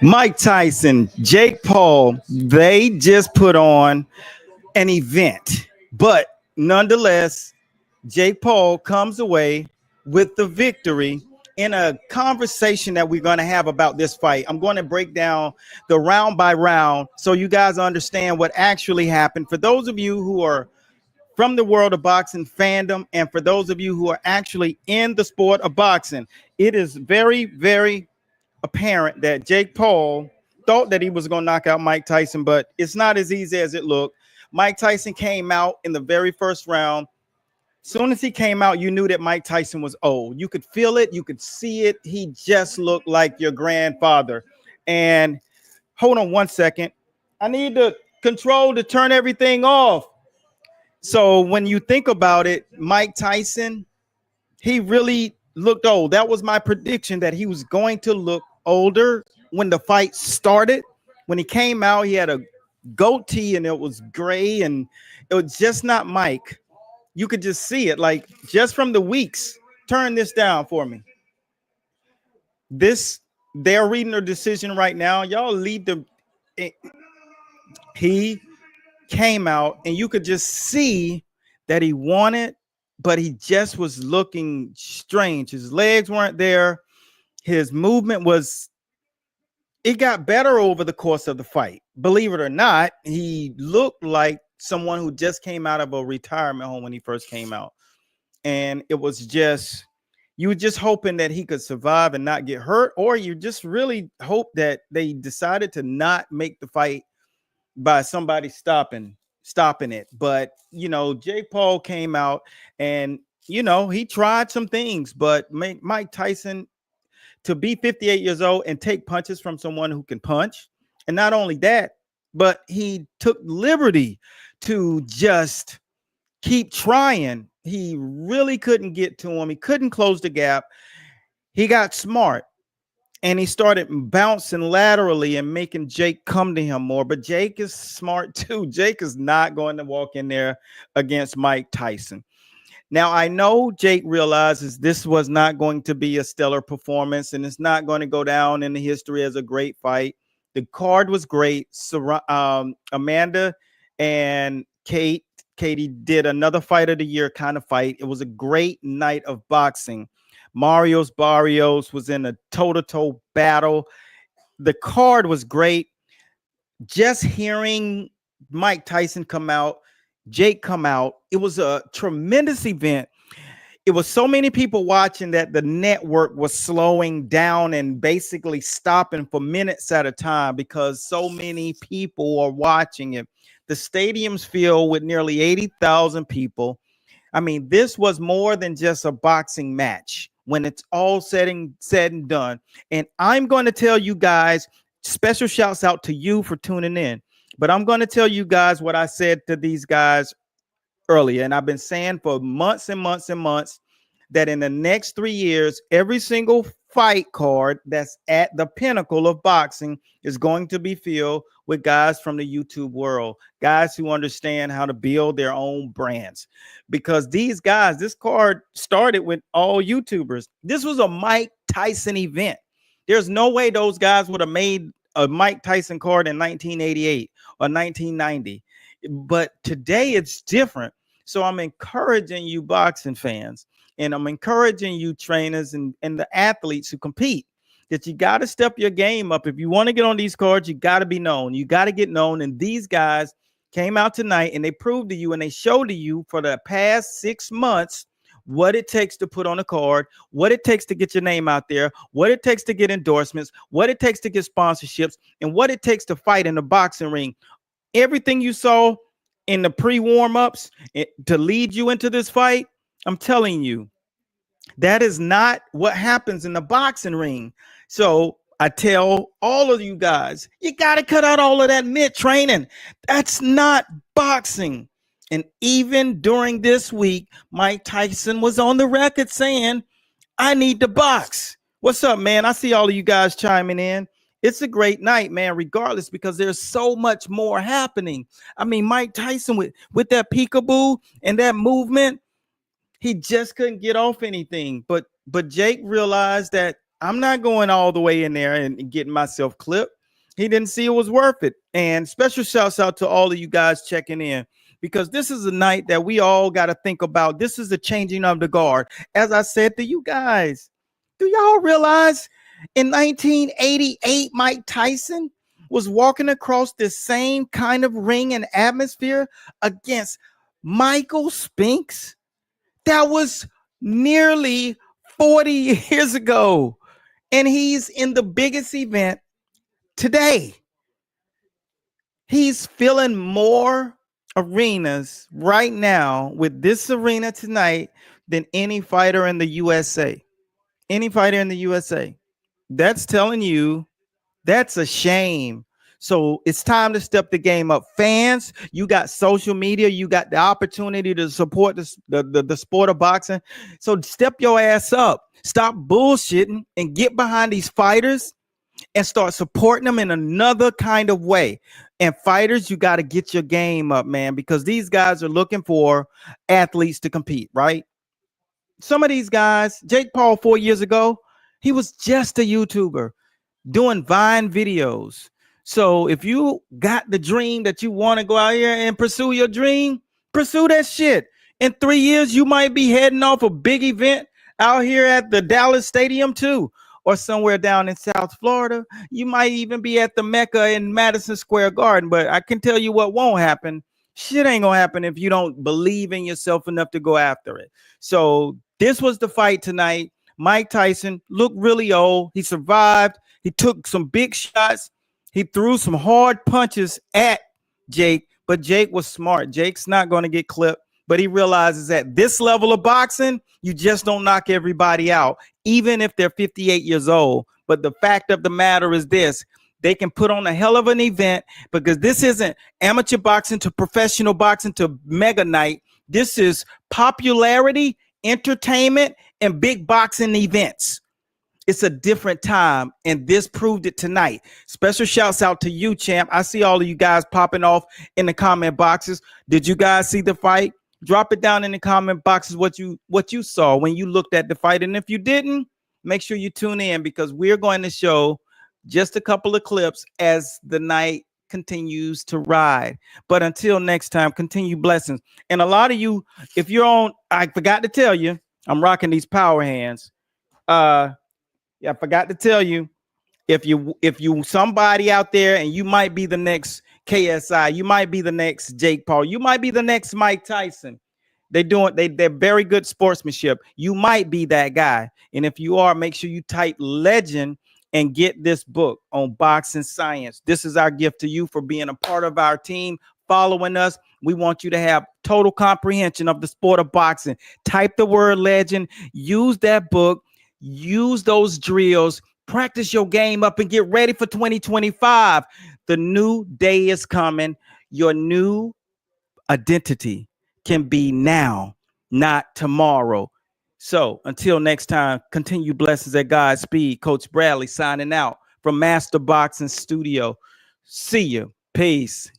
Mike Tyson, Jake Paul, they just put on an event. But nonetheless, Jake Paul comes away with the victory in a conversation that we're going to have about this fight. I'm going to break down the round by round so you guys understand what actually happened. For those of you who are from the world of boxing fandom, and for those of you who are actually in the sport of boxing, it is very, very apparent that Jake Paul thought that he was going to knock out Mike Tyson, but it's not as easy as it looked. Mike Tyson came out in the very first round. Soon as he came out, you knew that Mike Tyson was old. You could feel it. You could see it. He just looked like your grandfather. And hold on one second. I need the control to turn everything off. So when you think about it, Mike Tyson, he really looked old. That was my prediction, that he was going to look older when the fight started. When he came out, he had a goatee and it was gray and it was just not Mike. You could just see it, like just from the weeks. Turn this down for me. They're reading their decision right now. Y'all lead them. He came out and you could just see that he wanted, but he just was looking strange. His legs weren't there. His movement it got better over the course of the fight. Believe it or not, he looked like someone who just came out of a retirement home when he first came out. And it was just, you were just hoping that he could survive and not get hurt, or you just really hope that they decided to not make the fight by somebody stopping it. But, Jake Paul came out and, he tried some things, but Mike Tyson, to be 58 years old and take punches from someone who can punch. And not only that, but he took liberty to just keep trying. He really couldn't get to him. He couldn't close the gap. He got smart and he started bouncing laterally and making Jake come to him more. But Jake is smart too. Jake is not going to walk in there against Mike Tyson. Now, I know Jake realizes this was not going to be a stellar performance and it's not going to go down in the history as a great fight. The card was great. Amanda and Katie did another fight of the year kind of fight. It was a great night of boxing. Marios Barrios was in a toe-to-toe battle. The card was great. Just hearing Mike Tyson come out, Jake come out, it was a tremendous event. It was so many people watching that the network was slowing down and basically stopping for minutes at a time because so many people are watching it. The stadium's filled with nearly 80,000 people. I mean, this was more than just a boxing match when it's all said and done. And I'm going to tell you guys, special shouts out to you for tuning in. But I'm going to tell you guys what I said to these guys earlier. And I've been saying for months and months and months that in the next 3 years, every single fight card that's at the pinnacle of boxing is going to be filled with guys from the YouTube world, guys who understand how to build their own brands. Because these guys, this card started with all YouTubers. This was a Mike Tyson event. There's no way those guys would have made a Mike Tyson card in 1988 or 1990. But today it's different. So I'm encouraging you boxing fans, and I'm encouraging you trainers and the athletes who compete, that you got to step your game up. If you want to get on these cards, you got to be known. You got to get known. And these guys came out tonight and they proved to you and they showed to you for the past 6 months what it takes to put on a card, what it takes to get your name out there, what it takes to get endorsements, what it takes to get sponsorships, and what it takes to fight in the boxing ring. Everything you saw in the pre-warm-ups to lead you into this fight, I'm telling you, that is not what happens in the boxing ring. So I tell all of you guys, you got to cut out all of that mid training. That's not boxing. And even during this week, Mike Tyson was on the record saying, I need to box. What's up, man? I see all of you guys chiming in. It's a great night, man, regardless, because there's so much more happening. I mean, Mike Tyson with that peekaboo and that movement, he just couldn't get off anything. But Jake realized that I'm not going all the way in there and getting myself clipped. He didn't see it was worth it. And special shouts out to all of you guys checking in, because this is a night that we all got to think about. This is the changing of the guard. As I said to you guys, do y'all realize in 1988, Mike Tyson was walking across the same kind of ring and atmosphere against Michael Spinks? That was nearly 40 years ago. And he's in the biggest event today. He's filling more arenas right now with this arena tonight than any fighter in the USA. Any fighter in the USA. That's telling you that's a shame. So it's time to step the game up. Fans, you got social media, you got the opportunity to support the sport of boxing. So step your ass up. Stop bullshitting and get behind these fighters and start supporting them in another kind of way. And fighters, you got to get your game up, man, because these guys are looking for athletes to compete, right? Some of these guys, Jake Paul 4 years ago, he was just a YouTuber doing Vine videos. So if you got the dream that you want to go out here and pursue your dream, pursue that shit. In 3 years, you might be heading off a big event out here at the Dallas Stadium too, or somewhere down in South Florida. You might even be at the Mecca in Madison Square Garden. But I can tell you what won't happen. Shit ain't gonna happen if you don't believe in yourself enough to go after it. So this was the fight tonight. Mike Tyson looked really old. He survived. He took some big shots. He threw some hard punches at Jake, but Jake was smart. Jake's not going to get clipped, but he realizes at this level of boxing, you just don't knock everybody out, even if they're 58 years old. But the fact of the matter is this: they can put on a hell of an event, because this isn't amateur boxing to professional boxing to mega night. This is popularity, entertainment, and big boxing events. It's a different time, and this proved it tonight. Special shouts out to you, champ. I see all of you guys popping off in the comment boxes. Did you guys see the fight? Drop it down in the comment boxes what you saw when you looked at the fight. And if you didn't, make sure you tune in, because we're going to show just a couple of clips as the night continues to ride. But until next time, continue blessings. And a lot of you, if you're on, I forgot to tell you, I'm rocking these power hands. Yeah, I forgot to tell you, if you somebody out there and you might be the next KSI, you might be the next Jake Paul, you might be the next Mike Tyson. They're very good sportsmanship. You might be that guy. And if you are, make sure you type legend and get this book on boxing science. This is our gift to you for being a part of our team, following us. We want you to have total comprehension of the sport of boxing. Type the word legend, use that book, use those drills, practice your game up, and get ready for 2025. The new day is coming. Your new identity can be now, not tomorrow. So until next time, continue blessings at God's speed. Coach Bradley signing out from Master Boxing Studio. See you. Peace.